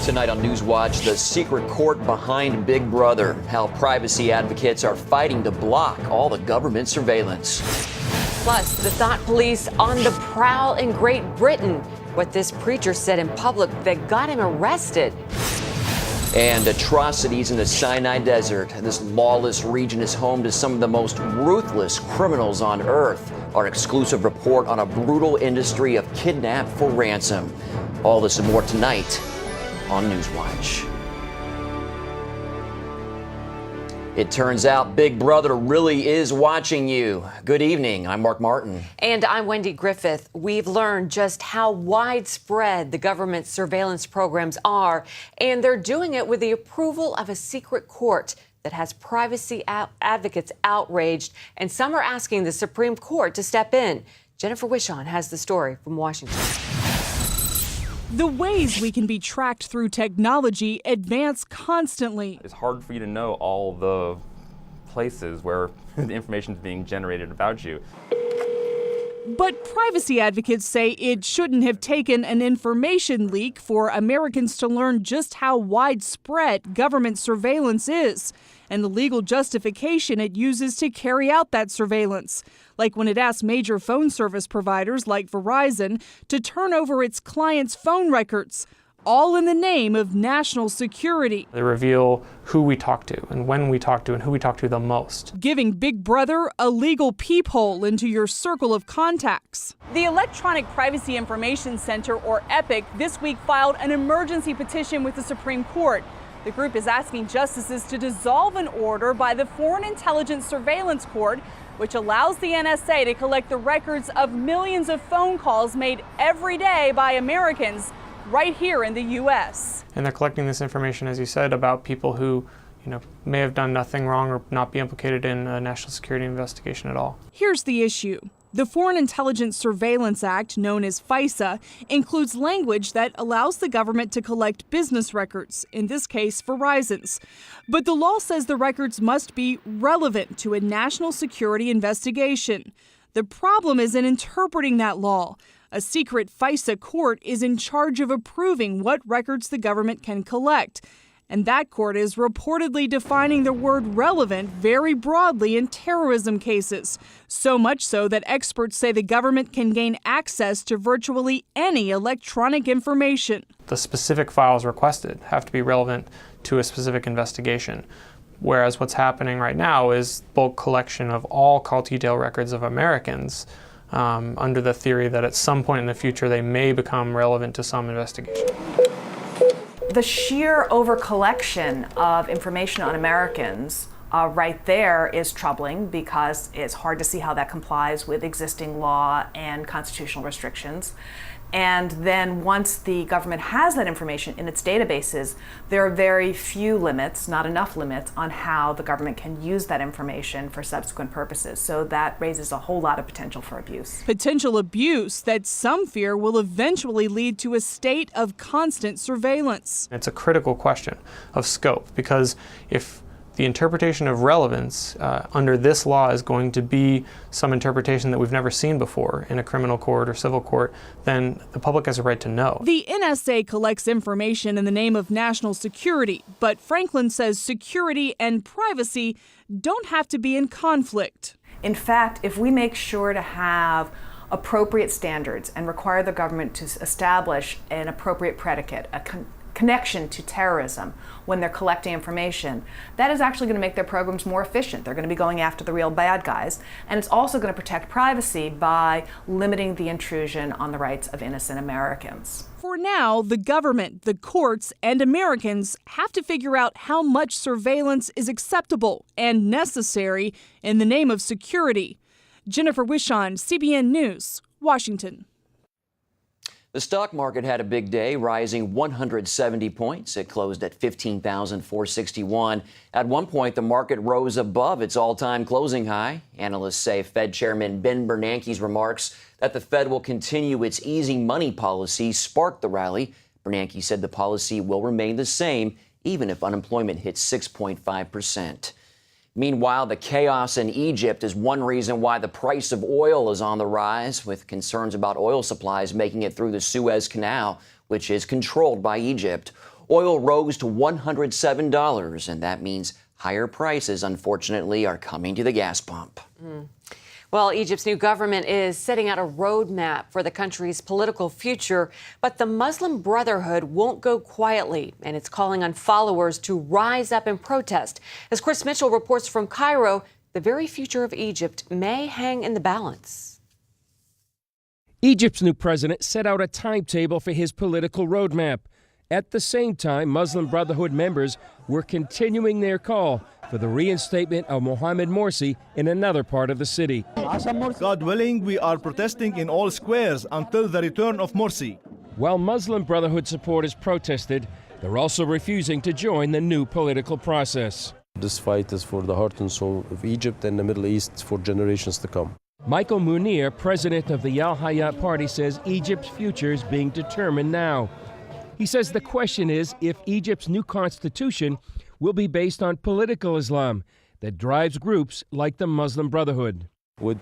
Tonight on NewsWatch, the secret court behind Big Brother, how privacy advocates are fighting to block all the government surveillance. Plus, the thought police on the prowl in Great Britain, what this preacher said in public that got him arrested. And atrocities in the Sinai desert. This lawless region is home to some of the most ruthless criminals on earth. Our exclusive report on a brutal industry of kidnap for ransom. All this and more tonight on NewsWatch. It turns out Big Brother really is watching you. Good evening. I'm Mark Martin. And I'm Wendy Griffith. We've learned just how widespread the government's surveillance programs are, and they're doing it with the approval of a secret court that has privacy advocates outraged, and some are asking the Supreme Court to step in. Jennifer Wishon has the story from Washington. The ways we can be tracked through technology advance constantly. It's hard for you to know all the places where the information is being generated about you. But privacy advocates say it shouldn't have taken an information leak for Americans to learn just how widespread government surveillance is and the legal justification it uses to carry out that surveillance, like when it asks major phone service providers like Verizon to turn over its clients' phone records, all in the name of national security. They reveal who we talk to and when we talk to and who we talk to the most. Giving Big Brother a legal peephole into your circle of contacts. The Electronic Privacy Information Center, or EPIC, this week filed an emergency petition with the Supreme Court. The group is asking justices to dissolve an order by the Foreign Intelligence Surveillance Court, which allows the NSA to collect the records of millions of phone calls made every day by Americans right here in the U.S. And they're collecting this information, as you said, about people who, may have done nothing wrong or not be implicated in a national security investigation at all. Here's the issue. The Foreign Intelligence Surveillance Act, known as FISA, includes language that allows the government to collect business records, in this case, Verizon's. But the law says the records must be relevant to a national security investigation. The problem is in interpreting that law. A secret FISA court is in charge of approving what records the government can collect. And that court is reportedly defining the word relevant very broadly in terrorism cases. So much so that experts say the government can gain access to virtually any electronic information. The specific files requested have to be relevant to a specific investigation. Whereas what's happening right now is bulk collection of all call detail records of Americans under the theory that at some point in the future they may become relevant to some investigation. The sheer over-collection of information on Americans right there is troubling because it's hard to see how that complies with existing law and constitutional restrictions. And then once the government has that information in its databases, there are very few limits, not enough limits, on how the government can use that information for subsequent purposes. So that raises a whole lot of potential for abuse. Potential abuse that some fear will eventually lead to a state of constant surveillance. It's a critical question of scope, because if the interpretation of relevance under this law is going to be some interpretation that we've never seen before in a criminal court or civil court, then the public has a right to know. The NSA collects information in the name of national security, but Franklin says security and privacy don't have to be in conflict. In fact, if we make sure to have appropriate standards and require the government to establish an appropriate predicate, a connection to terrorism when they're collecting information, that is actually going to make their programs more efficient. They're going to be going after the real bad guys, and it's also going to protect privacy by limiting the intrusion on the rights of innocent Americans. For now, the government, the courts, and Americans have to figure out how much surveillance is acceptable and necessary in the name of security. Jennifer Wishon, CBN News, Washington. The stock market had a big day, rising 170 points. It closed at 15,461. At one point, the market rose above its all-time closing high. Analysts say Fed Chairman Ben Bernanke's remarks that the Fed will continue its easy money policy sparked the rally. Bernanke said the policy will remain the same, even if unemployment hits 6.5%. Meanwhile, the chaos in Egypt is one reason why the price of oil is on the rise, with concerns about oil supplies making it through the Suez Canal, which is controlled by Egypt. Oil rose to $107, and that means higher prices, unfortunately, are coming to the gas pump. Well, Egypt's new government is setting out a roadmap for the country's political future, but the Muslim Brotherhood won't go quietly, and it's calling on followers to rise up and protest. As Chris Mitchell reports from Cairo, the very future of Egypt may hang in the balance. Egypt's new president set out a timetable for his political roadmap. At the same time, Muslim Brotherhood members were continuing their call for the reinstatement of Mohamed Morsi in another part of the city. God willing, we are protesting in all squares until the return of Morsi. While Muslim Brotherhood supporters protested, they're also refusing to join the new political process. This fight is for the heart and soul of Egypt and the Middle East for generations to come. Michael Munir, president of the Al Hayat Party, says Egypt's future is being determined now. He says the question is if Egypt's new constitution will be based on political Islam that drives groups like the Muslim Brotherhood. Would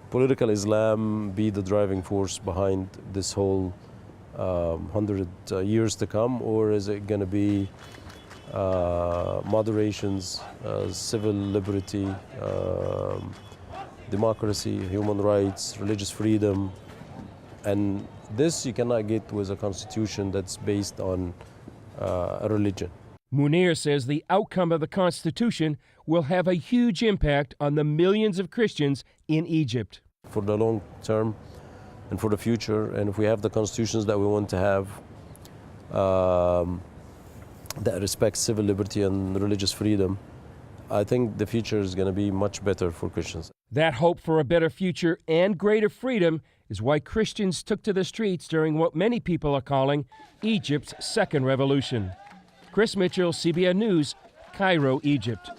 political Islam be the driving force behind this whole 100 years to come, or is it going to be moderations, civil liberty, democracy, human rights, religious freedom? And this you cannot get with a constitution that's based on a religion. Munir says the outcome of the constitution will have a huge impact on the millions of Christians in Egypt. For the long term and for the future, and if we have the constitutions that we want to have that respect civil liberty and religious freedom, I think the future is going to be much better for Christians. That hope for a better future and greater freedom is why Christians took to the streets during what many people are calling Egypt's second revolution. Chris Mitchell, CBN News, Cairo, Egypt.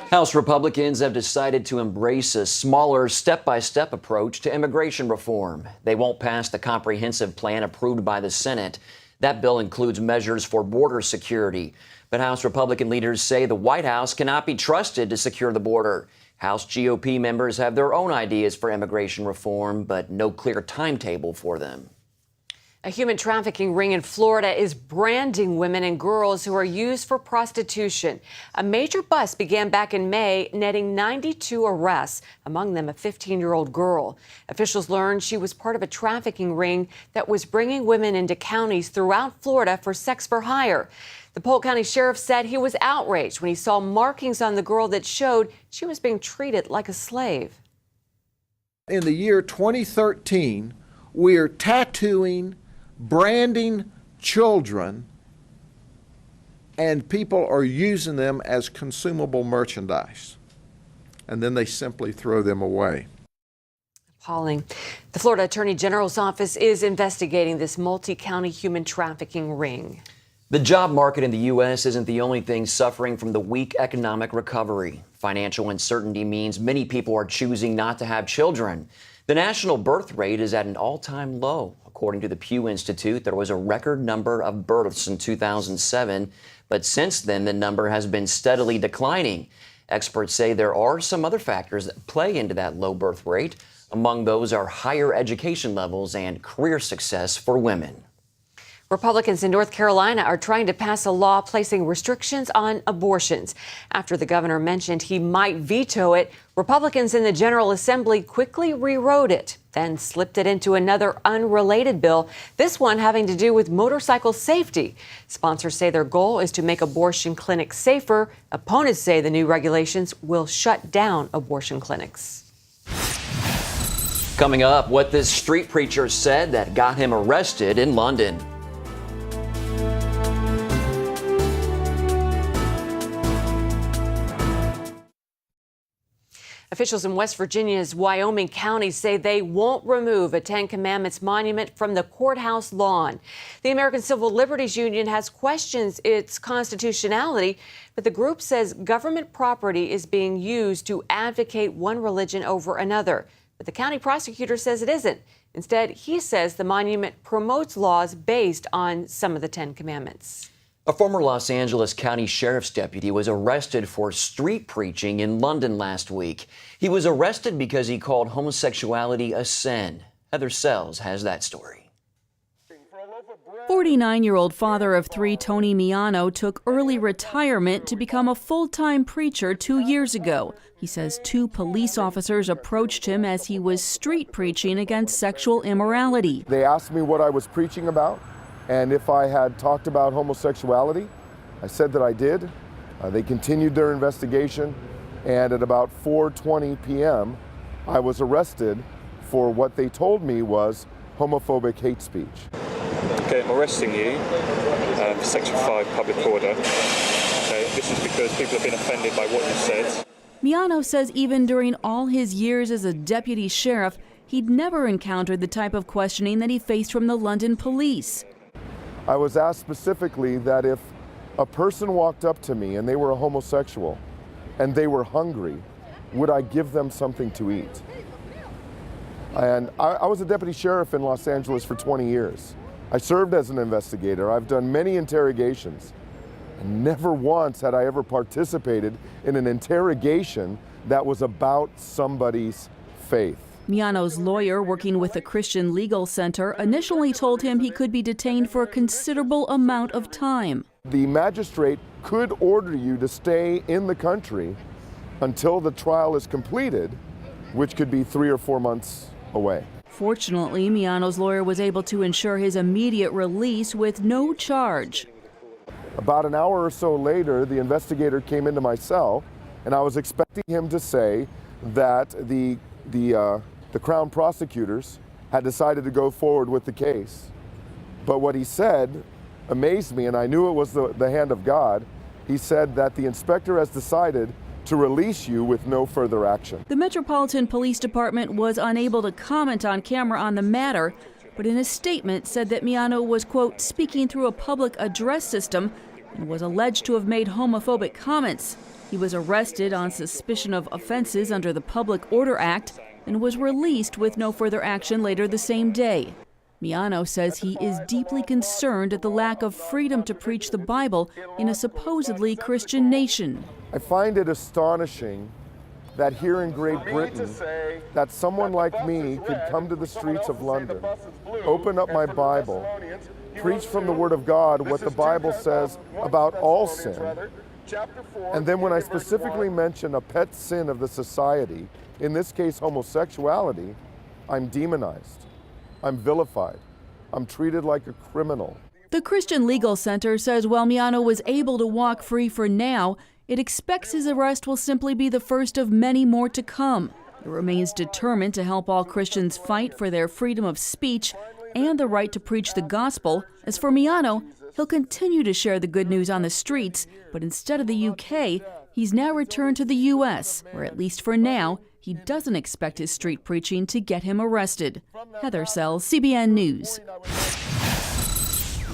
House Republicans have decided to embrace a smaller, step-by-step approach to immigration reform. They won't pass the comprehensive plan approved by the Senate. That bill includes measures for border security. But House Republican leaders say the White House cannot be trusted to secure the border. House GOP members have their own ideas for immigration reform, but no clear timetable for them. A human trafficking ring in Florida is branding women and girls who are used for prostitution. A major bust began back in May, netting 92 arrests, among them a 15-year-old girl. Officials learned she was part of a trafficking ring that was bringing women into counties throughout Florida for sex for hire. The Polk County Sheriff said he was outraged when he saw markings on the girl that showed she was being treated like a slave. In the year 2013, we are tattooing, branding children, and people are using them as consumable merchandise. And then they simply throw them away. Appalling. The Florida Attorney General's office is investigating this multi-county human trafficking ring. The job market in the U.S. isn't the only thing suffering from the weak economic recovery. Financial uncertainty means many people are choosing not to have children. The national birth rate is at an all-time low. According to the Pew Institute, there was a record number of births in 2007, but since then the number has been steadily declining. Experts say there are some other factors that play into that low birth rate. Among those are higher education levels and career success for women. Republicans in North Carolina are trying to pass a law placing restrictions on abortions. After the governor mentioned he might veto it, Republicans in the General Assembly quickly rewrote it, then slipped it into another unrelated bill, this one having to do with motorcycle safety. Sponsors say their goal is to make abortion clinics safer. Opponents say the new regulations will shut down abortion clinics. Coming up, what this street preacher said that got him arrested in London. Officials in West Virginia's Wyoming County say they won't remove a Ten Commandments monument from the courthouse lawn. The American Civil Liberties Union has questions its constitutionality, but the group says government property is being used to advocate one religion over another. But the county prosecutor says it isn't. Instead, he says the monument promotes laws based on some of the Ten Commandments. A former Los Angeles County Sheriff's deputy was arrested for street preaching in London last week. He was arrested because he called homosexuality a sin. Heather Sells has that story. 49-year-old father of 3 Tony Miano took early retirement to become a full-time preacher 2 years ago. He says 2 police officers approached him as he was street preaching against sexual immorality. They asked me what I was preaching about and if I had talked about homosexuality. I said that I did. They continued their investigation, and at about 4:20 p.m., I was arrested for what they told me was homophobic hate speech. Okay, I'm arresting you for Section 5 public order. Okay, this is because people have been offended by what you said. Miano says even during all his years as a deputy sheriff, he'd never encountered the type of questioning that he faced from the London police. I was asked specifically that if a person walked up to me and they were a homosexual and they were hungry, would I give them something to eat? And I was a deputy sheriff in Los Angeles for 20 years. I served as an investigator. I've done many interrogations. And never once had I ever participated in an interrogation that was about somebody's faith. Miano's lawyer, working with the Christian Legal Center, initially told him he could be detained for a considerable amount of time. The magistrate could order you to stay in the country until the trial is completed, which could be 3 or 4 months away. Fortunately, Miano's lawyer was able to ensure his immediate release with no charge. About an hour or so later, the investigator came into my cell, and I was expecting him to say that the Crown prosecutors had decided to go forward with the case. But what he said amazed me, and I knew it was the hand of God. He said that the inspector has decided to release you with no further action. The Metropolitan Police Department was unable to comment on camera on the matter, but in a statement said that Miano was, quote, speaking through a public address system and was alleged to have made homophobic comments. He was arrested on suspicion of offenses under the Public Order Act and was released with no further action later the same day. Miano says he is deeply concerned at the lack of freedom to preach the Bible in a supposedly Christian nation. I find it astonishing that here in Great Britain, that someone like me could come to the streets of London, open up my Bible, preach from the Word of God what the Bible says about all sin, and then when I specifically mention a pet sin of the society, in this case homosexuality, I'm demonized, I'm vilified, I'm treated like a criminal. The Christian Legal Center says while Miano was able to walk free for now, it expects his arrest will simply be the first of many more to come. It remains determined to help all Christians fight for their freedom of speech and the right to preach the gospel. As for Miano, he'll continue to share the good news on the streets, but instead of the UK, he's now returned to the US, where at least for now, he doesn't expect his street preaching to get him arrested. Heather Sells, CBN News.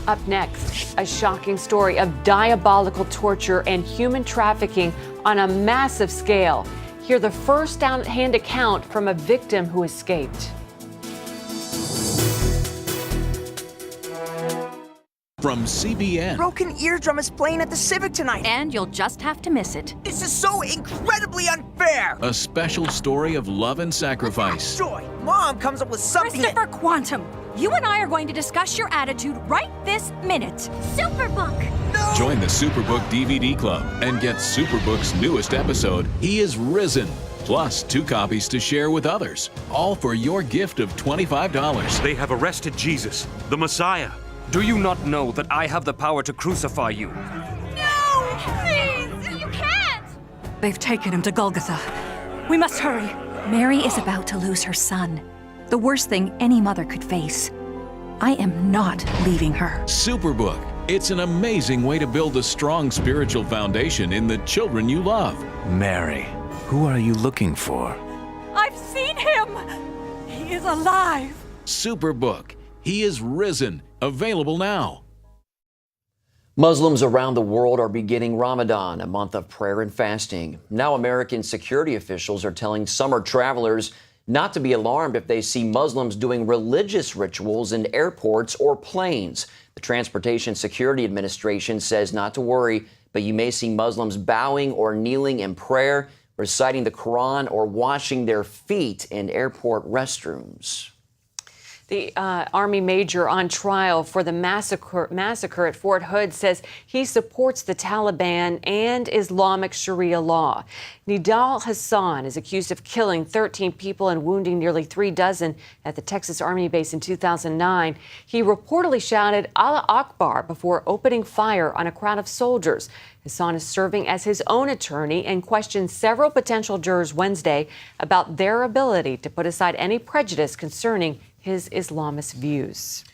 Up next, a shocking story of diabolical torture and human trafficking on a massive scale. Hear the first-hand account from a victim who escaped. From CBN. Broken Eardrum is playing at the Civic tonight. And you'll just have to miss it. This is so incredibly unfair. A special story of love and sacrifice. Joy, Mom comes up with something. Christopher Quantum, you and I are going to discuss your attitude right this minute. Superbook. No. Join the Superbook DVD Club and get Superbook's newest episode, He is Risen. Plus 2 copies to share with others. All for your gift of $25. They have arrested Jesus, the Messiah. Do you not know that I have the power to crucify you? No! Please! You can't! They've taken him to Golgotha. We must hurry. Mary is about to lose her son. The worst thing any mother could face. I am not leaving her. Superbook. It's an amazing way to build a strong spiritual foundation in the children you love. Mary, who are you looking for? I've seen him! He is alive! Superbook. He is Risen. Available now. Muslims around the world are beginning Ramadan, a month of prayer and fasting. Now American security officials are telling summer travelers not to be alarmed if they see Muslims doing religious rituals in airports or planes. The Transportation Security Administration says not to worry, but you may see Muslims bowing or kneeling in prayer, reciting the Quran, or washing their feet in airport restrooms. The Army major on trial for the massacre at Fort Hood says he supports the Taliban and Islamic Sharia law. Nidal Hassan is accused of killing 13 people and wounding nearly 3 dozen at the Texas Army base in 2009. He reportedly shouted Allah Akbar before opening fire on a crowd of soldiers. Hassan is serving as his own attorney and questioned several potential jurors Wednesday about their ability to put aside any prejudice concerning his Islamist views.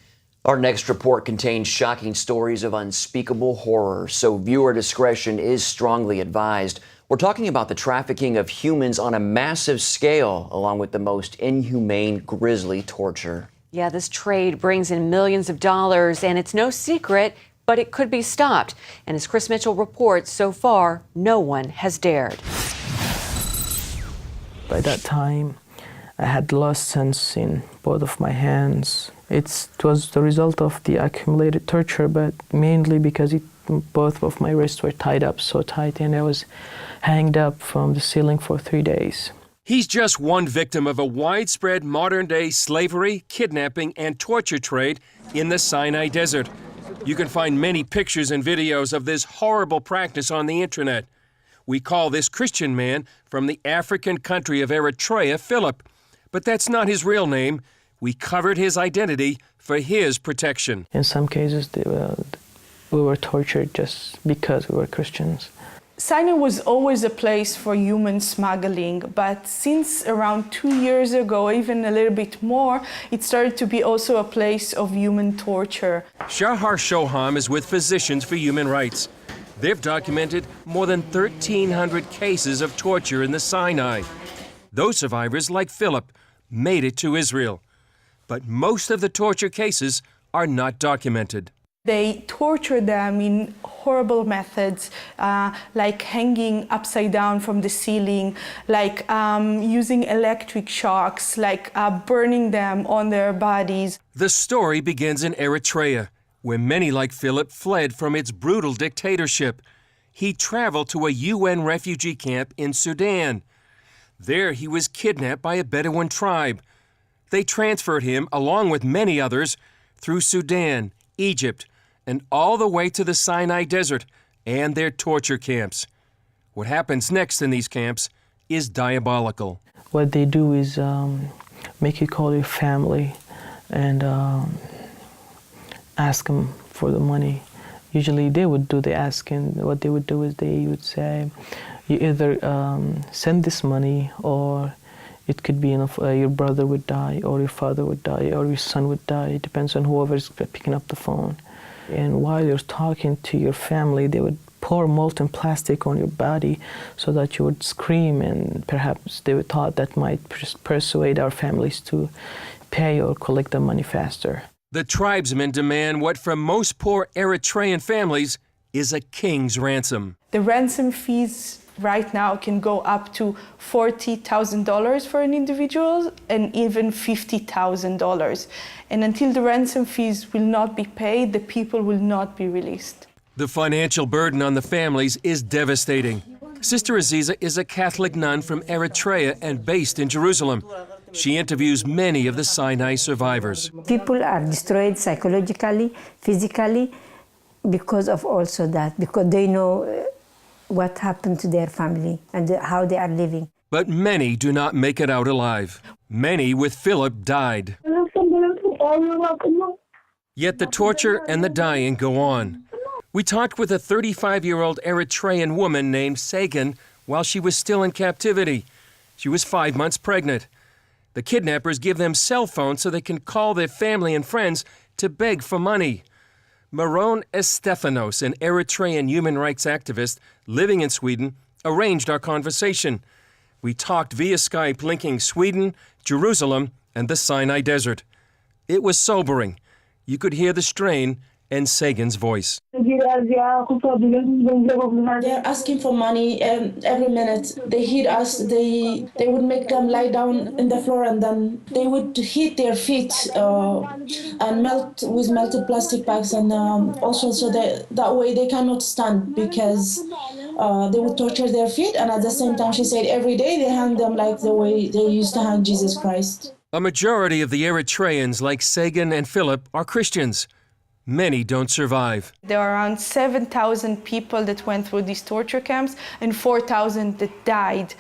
Our next report contains shocking stories of unspeakable horror, so viewer discretion is strongly advised. We're talking about the trafficking of humans on a massive scale, along with the most inhumane, grisly torture. Yeah, this trade brings in millions of dollars, and it's no secret, but it could be stopped. And as Chris Mitchell reports, so far, no one has dared. By that time, I had lost sense in both of my hands. It was the result of the accumulated torture, but mainly because both of my wrists were tied up so tight and I was hanged up from the ceiling for 3 days. He's just one victim of a widespread modern-day slavery, kidnapping, and torture trade in the Sinai Desert. You can find many pictures and videos of this horrible practice on the internet. We call this Christian man from the African country of Eritrea Philip. But that's not his real name. We covered his identity for his protection. In some cases, we were tortured just because we were Christians. Sinai was always a place for human smuggling, but since around 2 years ago, even a little bit more, it started to be also a place of human torture. Shahar Shoham is with Physicians for Human Rights. They've documented more than 1,300 cases of torture in the Sinai. Those survivors, like Philip, made it to Israel. But most of the torture cases are not documented. They torture them in horrible methods, like hanging upside down from the ceiling, like using electric shocks, like burning them on their bodies. The story begins in Eritrea, where many like Philip fled from its brutal dictatorship. He traveled to a UN refugee camp in Sudan. There he was kidnapped by a Bedouin tribe. They transferred him, along with many others, through Sudan, Egypt, and all the way to the Sinai Desert and their torture camps. What happens next in these camps is diabolical. What they do is make you call your family and ask them for the money. Usually they would do the asking. What they would do is they would say, you either send this money, or it could be your brother would die, or your father would die, or your son would die. It depends on whoever's picking up the phone. And while you're talking to your family, they would pour molten plastic on your body so that you would scream, and perhaps they would thought that might persuade our families to pay or collect the money faster. The tribesmen demand what for most poor Eritrean families is a king's ransom. The ransom fees right now can go up to $40,000 for an individual and even $50,000. And until the ransom fees will not be paid, the people will not be released. The financial burden on the families is devastating. Sister Aziza is a Catholic nun from Eritrea and based in Jerusalem. She interviews many of the Sinai survivors. People are destroyed psychologically, physically, because of also that, because they know what happened to their family and how they are living. But many do not make it out alive. Many with Philip died. Yet the torture and the dying go on. We talked with a 35-year-old Eritrean woman named Sagan while she was still in captivity. She was 5 months pregnant. The kidnappers give them cell phones so they can call their family and friends to beg for money. Maron Estefanos, an Eritrean human rights activist living in Sweden, arranged our conversation. We talked via Skype, linking Sweden, Jerusalem, and the Sinai Desert. It was sobering. You could hear the strain in Sagan's voice. They're asking for money every minute. They hit us. They would make them lie down in the floor, and then they would hit their feet and melt with melted plastic bags, and also so that way they cannot stand, because they would torture their feet. And at the same time, she said every day they hang them like the way they used to hang Jesus Christ. A majority of the Eritreans, like Sagan and Philip, are Christians. Many don't survive. There are around 7,000 people that went through these torture camps and 4,000 that died.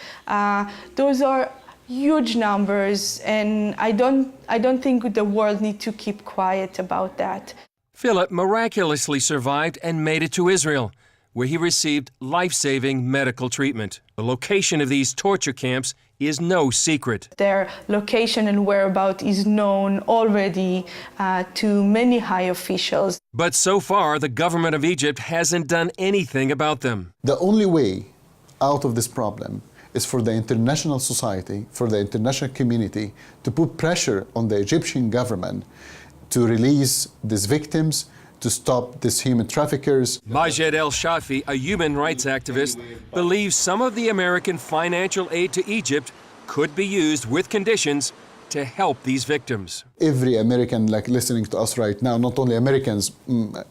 Those are huge numbers, and I don't think the world needs to keep quiet about that. Philip miraculously survived and made it to Israel, where he received life-saving medical treatment. The location of these torture camps is no secret. Their location and whereabouts is known already to many high officials. But so far, the government of Egypt hasn't done anything about them. The only way out of this problem is for the international society, for the international community, to put pressure on the Egyptian government to release these victims, to stop these human traffickers. Majed El-Shafi, a human rights activist, believes some of the American financial aid to Egypt could be used with conditions to help these victims. Every American listening to us right now, not only Americans,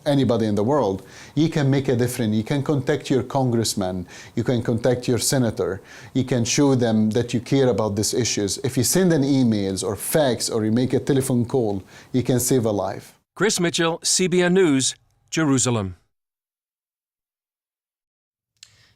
anybody in the world, you can make a difference. You can contact your congressman, you can contact your senator, you can show them that you care about these issues. If you send an emails or fax or you make a telephone call, you can save a life. Chris Mitchell, CBN News, Jerusalem.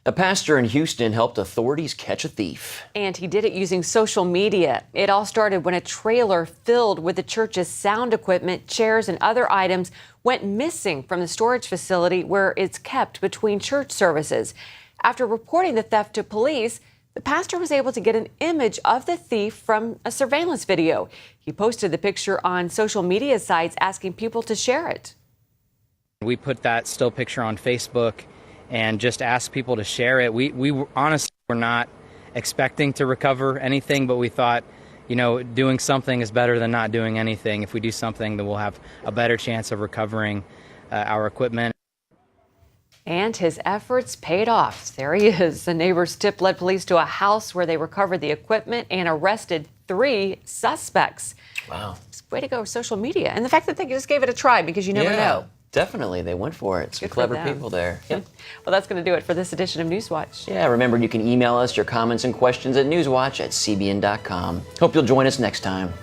A pastor in Houston helped authorities catch a thief. And he did it using social media. It all started when a trailer filled with the church's sound equipment, chairs, and other items went missing from the storage facility where it's kept between church services. After reporting the theft to police, the pastor was able to get an image of the thief from a surveillance video. He posted the picture on social media sites, asking people to share it. We put that still picture on Facebook and just asked people to share it. We honestly were not expecting to recover anything, but we thought, doing something is better than not doing anything. If we do something, then we'll have a better chance of recovering our equipment. And his efforts paid off. There he is. The neighbor's tip led police to a house where they recovered the equipment and arrested 3 suspects. Wow. Way to go, social media. And the fact that they just gave it a try, because you never know. Definitely. They went for it. Some clever people there. Yep. Well, that's going to do it for this edition of Newswatch. Yeah, remember, you can email us your comments and questions at newswatch@cbn.com. Hope you'll join us next time.